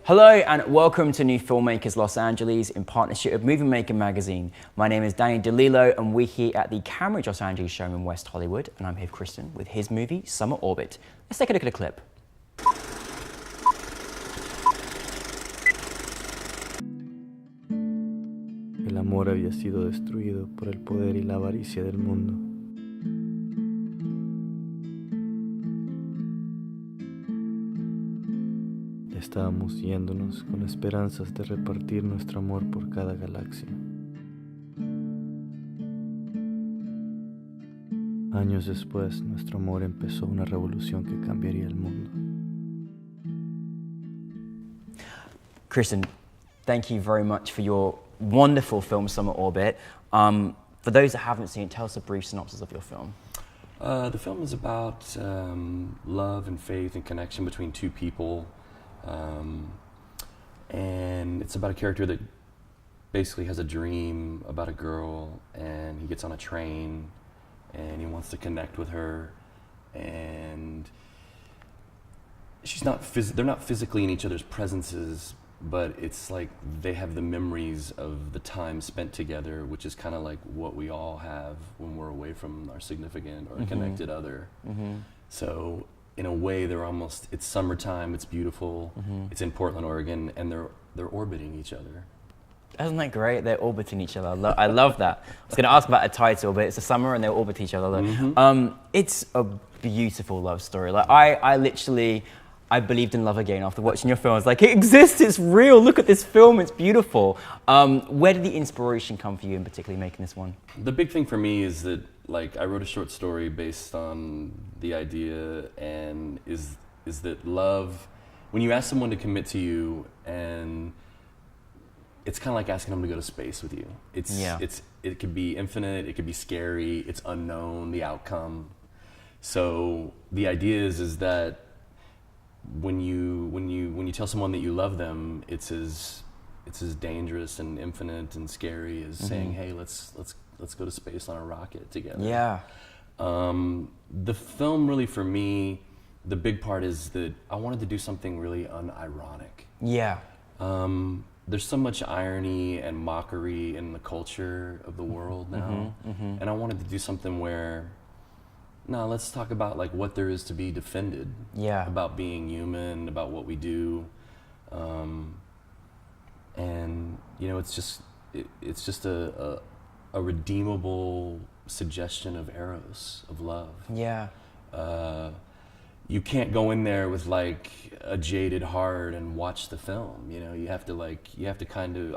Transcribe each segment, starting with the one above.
Hello and welcome to New Filmmakers Los Angeles in partnership with Movie Maker magazine. My name is Danny DeLillo and we're here at the Cambridge Los Angeles showroom in West Hollywood, and I'm here with Kristian with his movie Summer Orbit. Let's take a look at a clip. El amor había sido destruido por el poder y la avaricia del mundo. Estábamos yéndonos con esperanzas de repartir nuestro amor por cada galaxia. Años después, nuestro amor empezó una revolución que cambiaría el mundo. Kristian, thank you very much for your wonderful film Summer Orbit. For those that haven't seen it, tell us a brief synopsis of your film. The film is about love and faith and connection between two people. And it's about a character that basically has a dream about a girl, and he gets on a train and he wants to connect with her, and they're not physically in each other's presences, but it's like they have the memories of the time spent together, which is kind of like what we all have when we're away from our significant or connected other. So in a way, it's summertime, it's beautiful, it's in Portland, Oregon, and they're orbiting each other. Isn't that great? They're orbiting each other. I love that. I was going to ask about a title, but it's the summer and they orbit each other. It's a beautiful love story. Like I believed in love again after watching your film. I was like, it exists, it's real, look at this film, it's beautiful. Where did the inspiration come for you in particularly making this one? The big thing for me is that I wrote a short story based on the idea, and is that love, when you ask someone to commit to you, and it's kind of like asking them to go to space with you. It could be infinite, it could be scary, it's unknown, the outcome. So the idea is that when you tell someone that you love them, it's as dangerous and infinite and scary as saying, hey, let's go to space on a rocket together. Yeah. The film really, for me, the big part is that I wanted to do something really unironic. Yeah. There's so much irony and mockery in the culture of the world now, and I wanted to do something where, no, let's talk about like what there is to be defended. Yeah. About being human, about what we do, and you know, it's just a redeemable suggestion of eros, of love. Yeah. You can't go in there with like a jaded heart and watch the film. You know, you have to kind of.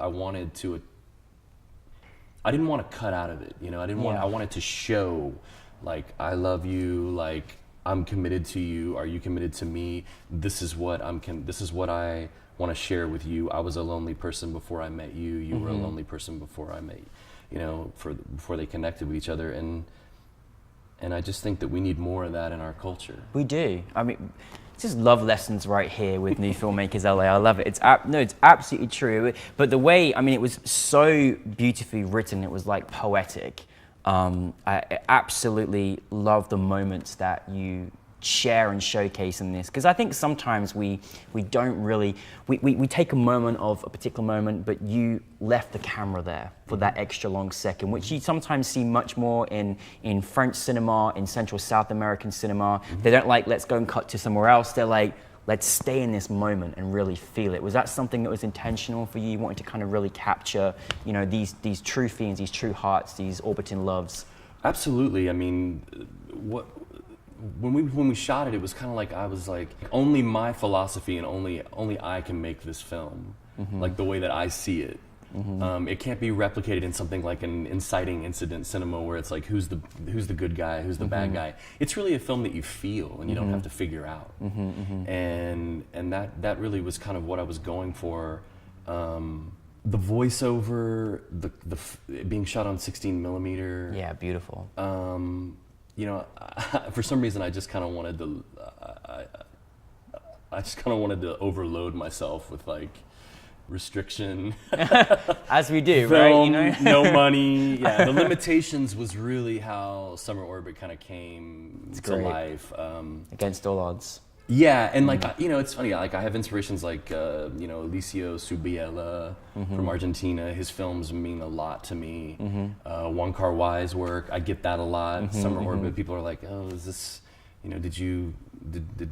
I didn't want to cut out of it. You know, I wanted to show, like, I love you, like, I'm committed to you, are you committed to me? This is what I want to share with you. I was a lonely person before I met you. You were a lonely person before I met you. You know, before they connected with each other, and I just think that we need more of that in our culture. We do. I mean, it's just love lessons right here with New Filmmakers LA. I love it. It's absolutely true. But the way, I mean, it was so beautifully written. It was like poetic. I absolutely love the moments that you share and showcase in this, because I think sometimes we don't really, we take a moment of a particular moment, but you left the camera there for that extra long second, which you sometimes see much more in French cinema, in Central South American cinema. They don't like, let's go and cut to somewhere else. They're like, let's stay in this moment and really feel it. Was that something that was intentional for you, wanting to kind of really capture, you know, these true feelings, these true hearts, these orbiting loves? Absolutely. I mean, when we shot it, it was kind of like I was like, only my philosophy and only I can make this film, like the way that I see it. It can't be replicated in something like an inciting incident cinema where it's like who's the good guy, who's the bad guy. It's really a film that you feel and you don't have to figure out. And that really was kind of what I was going for. The voiceover, the being shot on 16 millimeter. Yeah, beautiful. You know, for some reason, I just kind of wanted to overload myself with like restriction. As we do, film, right? You know? No money. Yeah, the limitations was really how Summer Orbit kind of came to life. Against all odds. Yeah, and like you know, it's funny. Like I have inspirations like you know, Alicio Subiela from Argentina. His films mean a lot to me. Wong Kar-wai's work, I get that a lot. Summer Orbit, people are like, oh, is this, you know, did you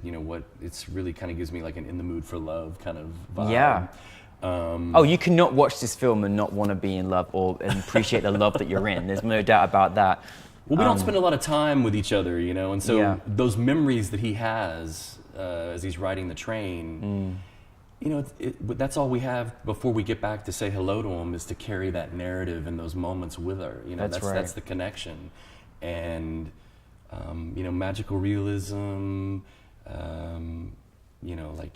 know what? It's really kind of gives me like an in the mood for love kind of vibe. Yeah. Oh, you cannot watch this film and not want to be in love or appreciate the love that you're in. There's no doubt about that. Well, we don't spend a lot of time with each other, you know, and so those memories that he has as he's riding the train, you know, that's all we have before we get back to say hello to him, is to carry that narrative and those moments with her. You know, that's the connection, and you know, magical realism. You know, like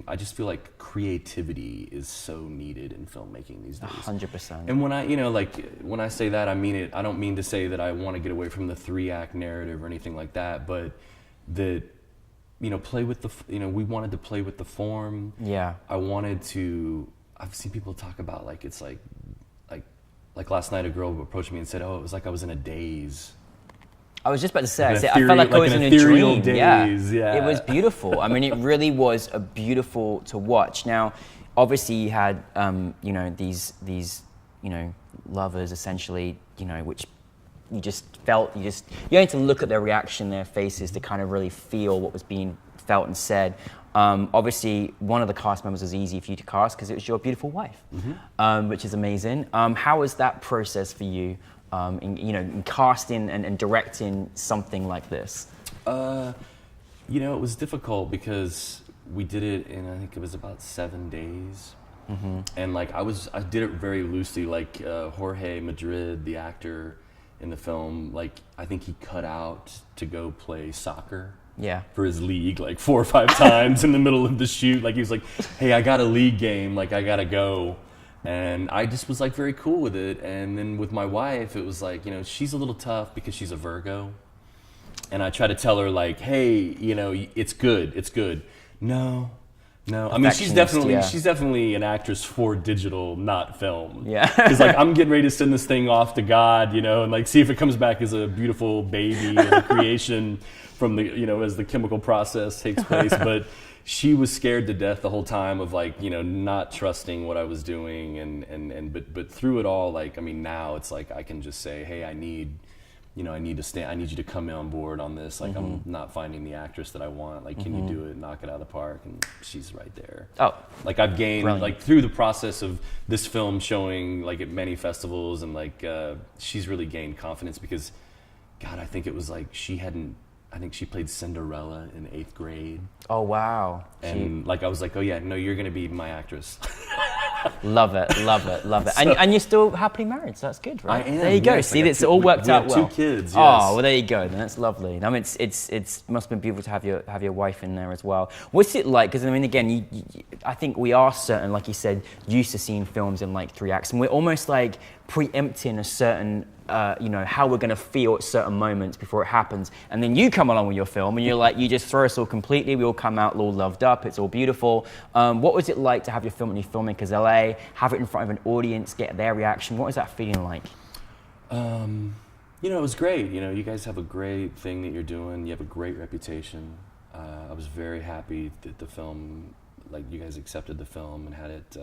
I just feel like creativity is so needed in filmmaking these days. 100%. And when I say that, I mean it. I don't mean to say that I want to get away from the 3-act narrative or anything like that, but that, you know, we wanted to play with the form. Yeah. I've seen people talk about like, it's like last night a girl approached me and said, oh, it was like I was in a daze. I was just about to say, Like I felt like I was in a dream. Daze, yeah. It was beautiful. I mean, it really was beautiful to watch. Now, obviously, you had, you know, these, you know, lovers essentially, you know, which you just felt, you had to look at their reaction, their faces to kind of really feel what was being felt and said. Obviously, one of the cast members was easy for you to cast because it was your beautiful wife, which is amazing. How was that process for you? In casting and directing something like this? You know, it was difficult because we did it in, I think it was about 7 days. And like I did it very loosely. Like Jorge Madrid, the actor in the film, like I think he cut out to go play soccer. Yeah. For his league, like 4 or 5 times in the middle of the shoot. Like he was like, hey, I got a league game, like I gotta go. And I just was like very cool with it. And then with my wife, it was like, you know, she's a little tough because she's a Virgo. And I try to tell her like, hey, you know, it's good. No. I mean, she's definitely an actress for digital, not film. Yeah. Because like I'm getting ready to send this thing off to God, you know, and like see if it comes back as a beautiful baby and a creation from the, you know, as the chemical process takes place. But she was scared to death the whole time of like, you know, not trusting what I was doing, but through it all, like, I mean, now it's like I can just say, hey, I need you to come in on board on this. Like, I'm not finding the actress that I want. Like, can you do it? Knock it out of the park? And she's right there. Oh, like I've gained brilliant. Like through the process of this film showing like at many festivals, and like she's really gained confidence because, God, I think it was like I think she played Cinderella in 8th grade. Oh, wow. And like I was like, oh yeah, no, you're gonna be my actress. Love it. So, and you're still happily married, so that's good, right? I am. There you go. Yes, See, it's all worked out well. 2 kids. Yes. Oh, well, there you go. Then that's lovely. I mean, it's must have been beautiful to have your wife in there as well. What's it like? Because I mean, again, I think we are certain, like you said, used to seeing films in like 3 acts, and we're almost like preempting a certain. How we're going to feel at certain moments before it happens. And then you come along with your film and you're like, you just throw us all completely. We all come out all loved up. It's all beautiful. What was it like to have your film at NewFilmmakers LA, have it in front of an audience, get their reaction? What was that feeling like? It was great. You know, you guys have a great thing that you're doing. You have a great reputation. I was very happy that the film, like you guys accepted the film and had it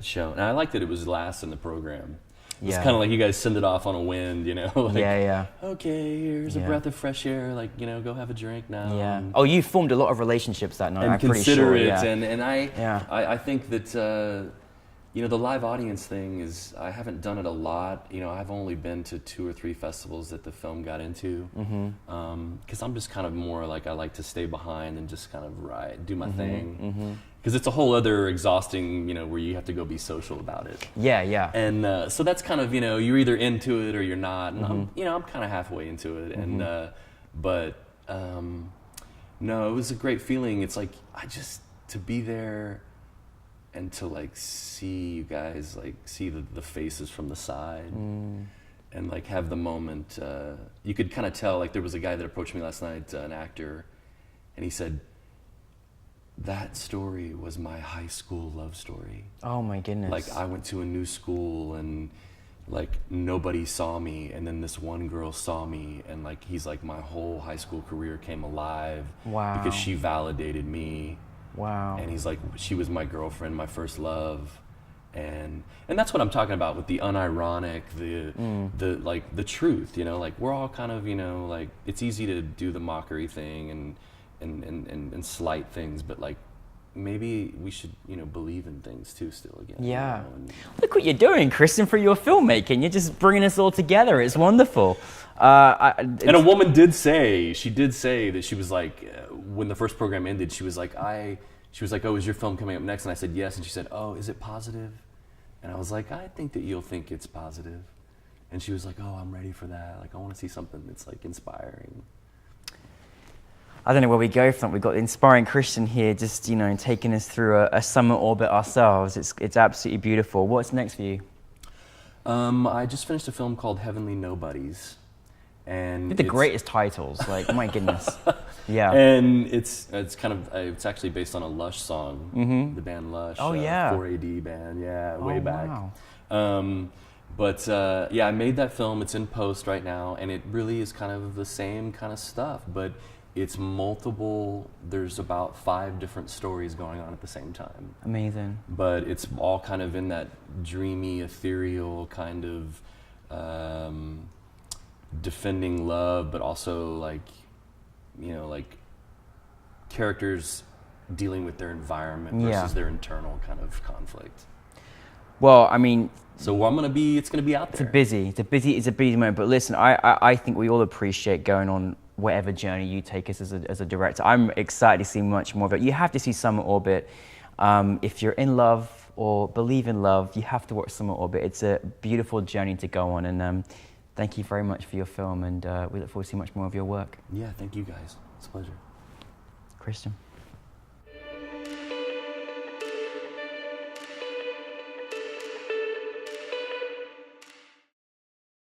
shown. And I liked that it was last in the program. It's kind of like you guys send it off on a wind, you know? Like, okay, here's a breath of fresh air. Like, you know, go have a drink now. Yeah. Oh, you formed a lot of relationships that night. And I'm consider pretty sure. it. Yeah. And I think that, the live audience thing is, I haven't done it a lot. You know, I've only been to 2 or 3 festivals that the film got into. Because I'm just kind of more like, I like to stay behind and just kind of do my thing. Because it's a whole other exhausting, where you have to go be social about it. Yeah. And so that's kind of, you're either into it or you're not. And I'm kind of halfway into it. And no, it was a great feeling. It's like to be there and to like see you guys, like see the faces from the side and like have the moment. You could kind of tell, like there was a guy that approached me last night, an actor, and he said, that story was my high school love story. Oh my goodness. Like I went to a new school and like nobody saw me, and then this one girl saw me, and like he's like my whole high school career came alive. Wow. Because she validated me. Wow. And he's like, she was my girlfriend, my first love. And that's what I'm talking about with the unironic, the like the truth, you know, like we're all kind of, you know, like it's easy to do the mockery thing and slight things, but like maybe we should, you know, believe in things too still again. Yeah. You know, and Look what you're doing, Kristian, for your filmmaking. You're just bringing us all together. It's wonderful. and a woman did say that she was like, when the first program ended, she was like, oh, is your film coming up next? And I said, yes. And she said, oh, is it positive? And I was like, I think that you'll think it's positive. And she was like, oh, I'm ready for that. Like, I want to see something that's like inspiring. I don't know where we go from. We've got the inspiring Kristian here, just, you know, taking us through a summer orbit ourselves. It's absolutely beautiful. What's next for you? I just finished a film called Heavenly Nobodies. And The greatest titles, like, my goodness. Yeah. And it's kind of, it's actually based on a Lush song, the band Lush. Oh, yeah. 4AD band, way back. Wow. But I made that film. It's in post right now, and it really is kind of the same kind of stuff, but it's multiple. There's about 5 different stories going on at the same time. Amazing. But it's all kind of in that dreamy, ethereal kind of defending love, but also like, you know, like characters dealing with their environment versus their internal kind of conflict. Well, I mean, so it's gonna be out there. It's a busy moment. But listen, I think we all appreciate going on whatever journey you take us as a director. I'm excited to see much more of it. You have to see Summer Orbit. If you're in love or believe in love, you have to watch Summer Orbit. It's a beautiful journey to go on. And thank you very much for your film. And we look forward to seeing much more of your work. Yeah, thank you guys. It's a pleasure. Kristian.